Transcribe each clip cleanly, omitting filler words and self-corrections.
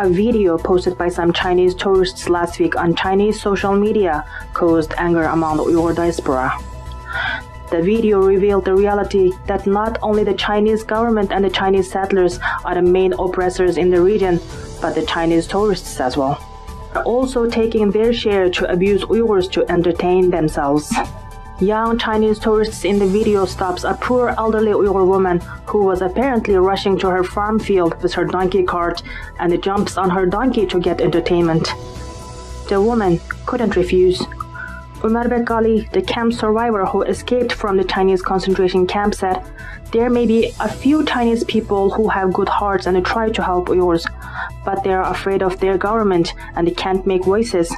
A video posted by some Chinese tourists last week on Chinese social media caused anger among the Uyghur diaspora. The video revealed the reality that not only the Chinese government and the Chinese settlers are the main oppressors in the region, but the Chinese tourists as well are also taking their share to abuse Uyghurs to entertain themselves. Young Chinese tourists in the video stops a poor elderly Uyghur woman who was apparently rushing to her farm field with her donkey cart and jumps on her donkey to get entertainment. The woman couldn't refuse. Umar Bekali, the camp survivor who escaped from the Chinese concentration camp, said, "There may be a few Chinese people who have good hearts and try to help Uyghurs, but they are afraid of their government and they can't make voices.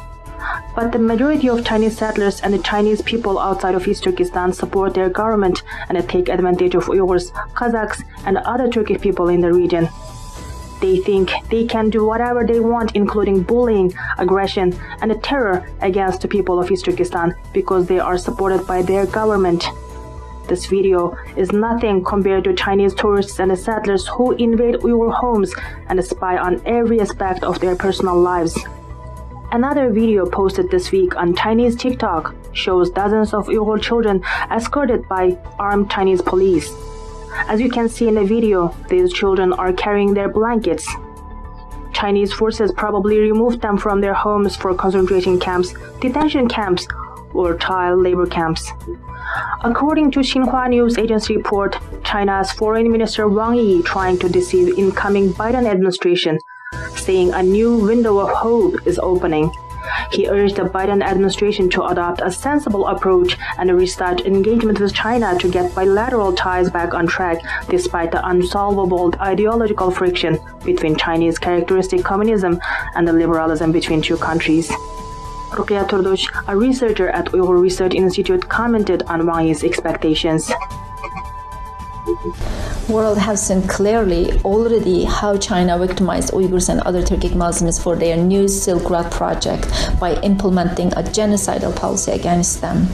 But the majority of Chinese settlers and the Chinese people outside of East Turkestan support their government and take advantage of Uyghurs, Kazakhs, and other Turkic people in the region. They think they can do whatever they want, including bullying, aggression, and terror against the people of East Turkestan because they are supported by their government." This video is nothing compared to Chinese tourists and the settlers who invade Uyghur homes and spy on every aspect of their personal lives. Another video posted this week on Chinese TikTok shows dozens of Uyghur children escorted by armed Chinese police. As you can see in the video, these children are carrying their blankets. Chinese forces probably removed them from their homes for concentration camps, detention camps, or child labor camps. According to Xinhua News Agency report, China's Foreign Minister Wang Yi trying to deceive incoming Biden administration, saying a new window of hope is opening. He urged the Biden administration to adopt a sensible approach and restart engagement with China to get bilateral ties back on track despite the unsolvable ideological friction between Chinese characteristic communism and the liberalism between two countries. Ruqya Turdush, a researcher at Uyghur Research Institute, commented on Wang Yi's expectations. World has seen clearly already how China victimized Uyghurs and other Turkic Muslims for their new Silk Road project by implementing a genocidal policy against them.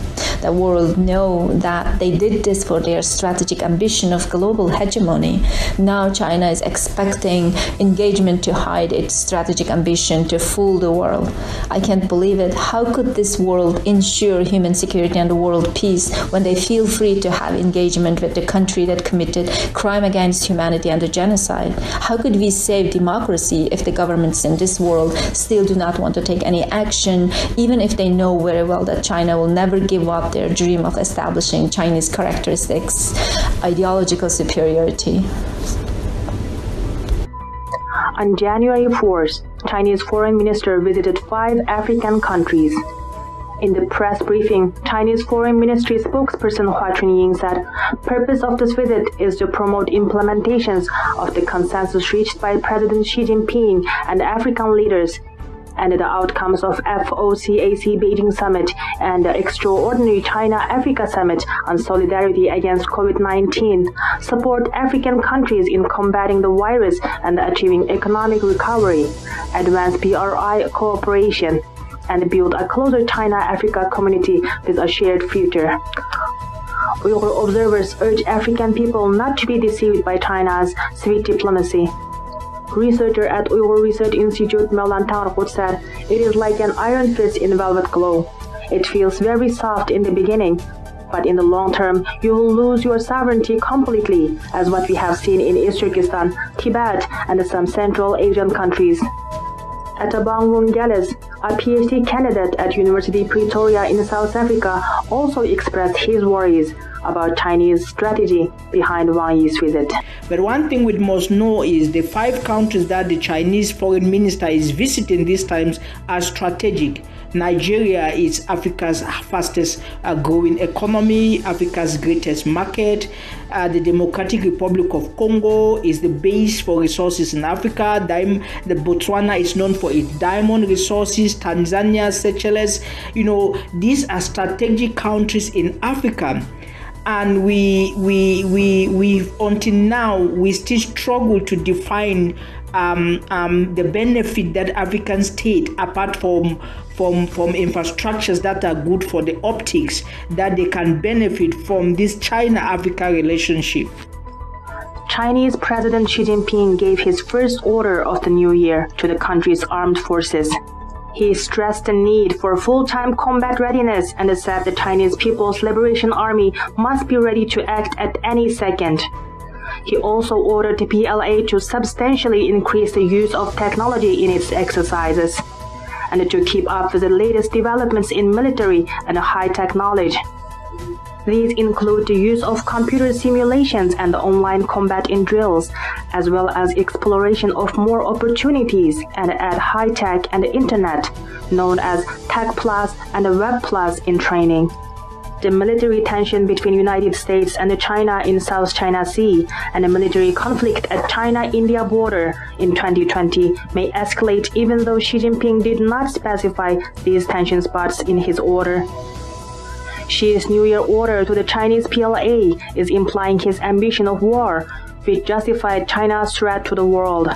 The world know that they did this for their strategic ambition of global hegemony. Now China is expecting engagement to hide its strategic ambition to fool the world. I can't believe it. How could this world ensure human security and world peace when they feel free to have engagement with the country that committed crime against humanity and a genocide? How could we save democracy if the governments in this world still do not want to take any action, even if they know very well that China will never give up their dream of establishing Chinese characteristics, ideological superiority? On January 4th, Chinese foreign minister visited 5 African countries. In the press briefing, Chinese Foreign Ministry spokesperson Hua Chunying said, "Purpose of this visit is to promote implementations of the consensus reached by President Xi Jinping and African leaders, and the outcomes of FOCAC Beijing Summit and the extraordinary China-Africa Summit on solidarity against COVID-19, support African countries in combating the virus and achieving economic recovery, advance BRI cooperation, and build a closer China-Africa community with a shared future." Uyghur observers urge African people not to be deceived by China's sweet diplomacy. Researcher at Uyghur Research Institute Mevlan Tanrıkut said, "It is like an iron fist in velvet glove. It feels very soft in the beginning, but in the long term, you will lose your sovereignty completely, as what we have seen in East Turkestan, Tibet, and some Central Asian countries." Atabang Gales, a PhD candidate at University Pretoria in South Africa, also expressed his worries about Chinese strategy behind Wang Yi's visit. But one thing we must know is the 5 countries that the Chinese foreign minister is visiting these times are strategic. Nigeria is Africa's fastest growing economy, Africa's greatest market. The Democratic Republic of Congo is the base for resources in Africa. The Botswana is known for its diamond resources. Tanzania, Seychelles, these are strategic countries in Africa. And we until now we still struggle to define the benefit that African state, apart from infrastructures that are good for the optics, that they can benefit from this China-Africa relationship. Chinese President Xi Jinping gave his first order of the new year to the country's armed forces. He stressed the need for full-time combat readiness and said the Chinese People's Liberation Army must be ready to act at any second. He also ordered the PLA to substantially increase the use of technology in its exercises and to keep up with the latest developments in military and high-tech knowledge. These include the use of computer simulations and online combat in drills, as well as exploration of more opportunities and add high-tech and internet, known as Tech Plus and Web Plus in training. The military tension between United States and China in South China Sea and the military conflict at China-India border in 2020 may escalate even though Xi Jinping did not specify these tension spots in his order. Xi's New Year order to the Chinese PLA is implying his ambition of war, which justified China's threat to the world.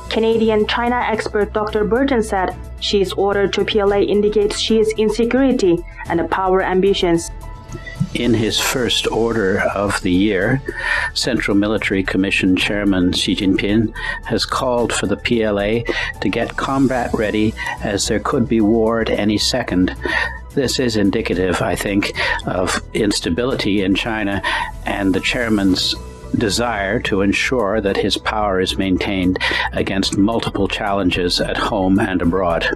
Canadian China expert Dr. Burton said Xi's order to PLA indicates Xi's insecurity and power ambitions. In his first order of the year, Central Military Commission Chairman Xi Jinping has called for the PLA to get combat ready as there could be war at any second. This is indicative, I think, of instability in China and the chairman's desire to ensure that his power is maintained against multiple challenges at home and abroad.